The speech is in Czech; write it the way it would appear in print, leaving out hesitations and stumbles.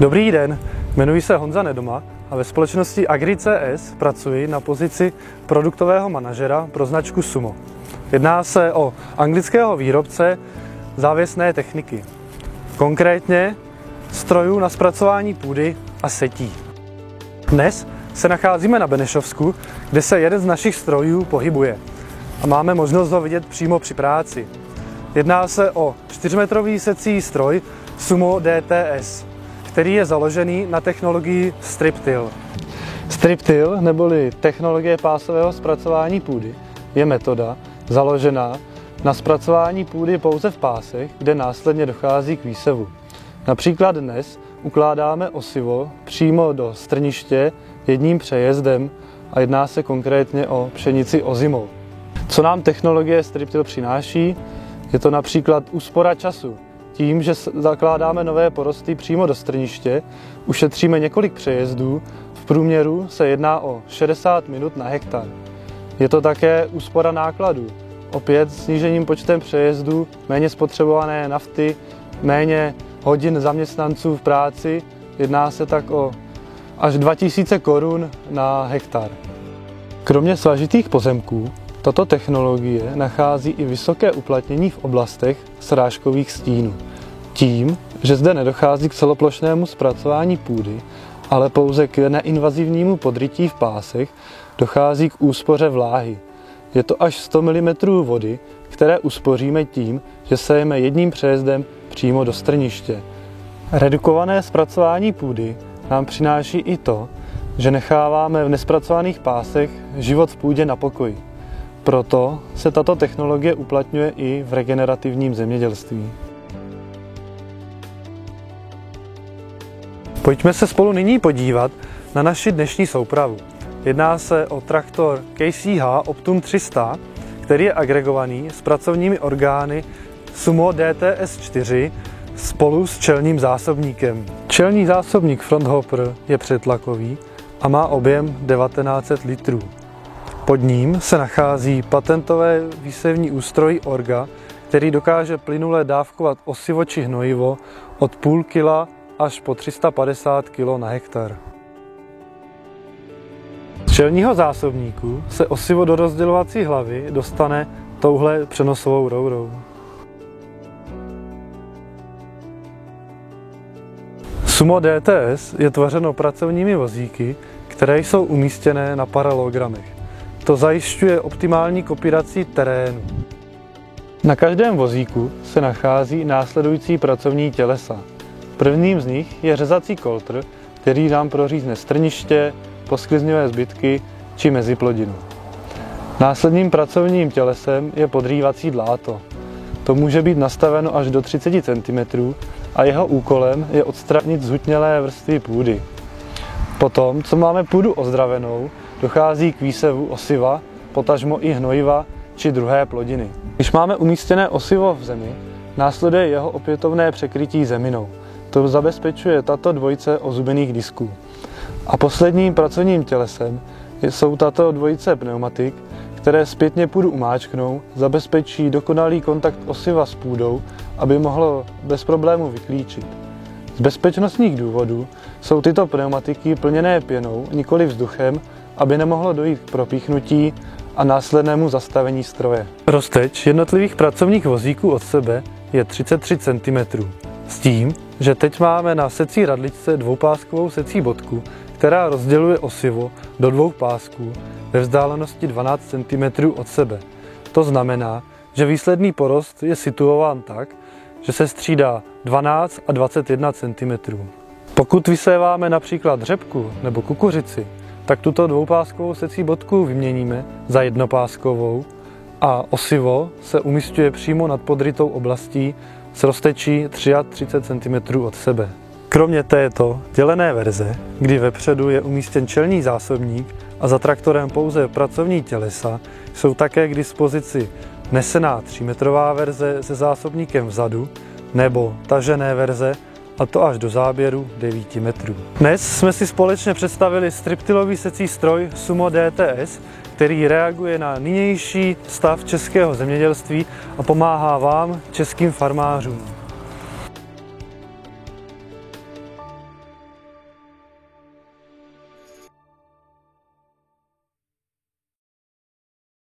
Dobrý den, jmenuji se Honza Nedoma a ve společnosti Agri.cs pracuji na pozici produktového manažera pro značku Sumo. Jedná se o anglického výrobce závěsné techniky, konkrétně strojů na zpracování půdy a setí. Dnes se nacházíme na Benešovsku, kde se jeden z našich strojů pohybuje a máme možnost ho vidět přímo při práci. Jedná se o 4metrový secí stroj Sumo DTS, který je založený na technologii Strip-till. Strip-till, neboli technologie pásového zpracování půdy, je metoda založená na zpracování půdy pouze v pásech, kde následně dochází k výsevu. Například dnes ukládáme osivo přímo do strniště jedním přejezdem a jedná se konkrétně o pšenici ozimou. Co nám technologie Strip-till přináší, je to například úspora času. Tím, že zakládáme nové porosty přímo do strniště, ušetříme několik přejezdů, v průměru se jedná o 60 minut na hektar. Je to také úspora nákladů, opět snížením počtem přejezdů, méně spotřebované nafty, méně hodin zaměstnanců v práci, jedná se tak o až 2000 korun na hektar. Kromě svažitých pozemků, tato technologie nachází i vysoké uplatnění v oblastech srážkových stínů. Tím, že zde nedochází k celoplošnému zpracování půdy, ale pouze k neinvazivnímu podrytí v pásech, dochází k úspoře vláhy. Je to až 100 mm vody, které uspoříme tím, že sejeme jedním přejezdem přímo do strniště. Redukované zpracování půdy nám přináší i to, že necháváme v nespracovaných pásech život v půdě na pokoji. Proto se tato technologie uplatňuje i v regenerativním zemědělství. Pojďme se spolu nyní podívat na naši dnešní soupravu. Jedná se o traktor KCH Optum 300, který je agregovaný s pracovními orgány Sumo DTS 4 spolu s čelním zásobníkem. Čelní zásobník Fronthopper je předtlakový a má objem 1900 litrů. Pod ním se nachází patentové výsevní ústroj Orga, který dokáže plynule dávkovat osivo či hnojivo od půl kila až po 350 kg na hektar. Z čelního zásobníku se osivo do rozdělovací hlavy dostane touhle přenosovou rourou. Sumo DTS je tvořeno pracovními vozíky, které jsou umístěné na paralelogramech. To zajišťuje optimální kopírací terénu. Na každém vozíku se nachází následující pracovní tělesa. Prvním z nich je řezací koltr, který nám prořízne strniště, posklizňové zbytky či meziplodinu. Následným pracovním tělesem je podrývací dláto. To může být nastaveno až do 30 cm a jeho úkolem je odstranit zhutnělé vrstvy půdy. Potom, co máme půdu ozdravenou, dochází k výsevu osiva, potažmo i hnojiva či druhé plodiny. Když máme umístěné osivo v zemi, následuje jeho opětovné překrytí zeminou. To zabezpečuje tato dvojice ozubených disků. A posledním pracovním tělesem jsou tato dvojice pneumatik, které zpětně půdu umáčknou, zabezpečí dokonalý kontakt osiva s půdou, aby mohlo bez problému vyklíčit. Z bezpečnostních důvodů jsou tyto pneumatiky plněné pěnou, nikoli vzduchem, aby nemohlo dojít k propíchnutí a následnému zastavení stroje. Rozteč jednotlivých pracovních vozíků od sebe je 33 cm. S tím, že teď máme na secí radličce dvoupáskovou secí bodku, která rozděluje osivo do dvou pásků ve vzdálenosti 12 cm od sebe. To znamená, že výsledný porost je situován tak, že se střídá 12 a 21 cm. Pokud vyséváme například řepku nebo kukuřici, tak tuto dvoupáskovou secí bodku vyměníme za jednopáskovou a osivo se umísťuje přímo nad podrytou oblastí s roztečí 33 cm od sebe. Kromě této dělené verze, kdy vepředu je umístěn čelní zásobník a za traktorem pouze pracovní tělesa, jsou také k dispozici nesená 3metrová verze se zásobníkem vzadu nebo tažené verze, a to až do záběru 9 metrů. Dnes jsme si společně představili striptillový secí stroj Sumo DTS, který reaguje na nynější stav českého zemědělství a pomáhá vám, českým farmářům.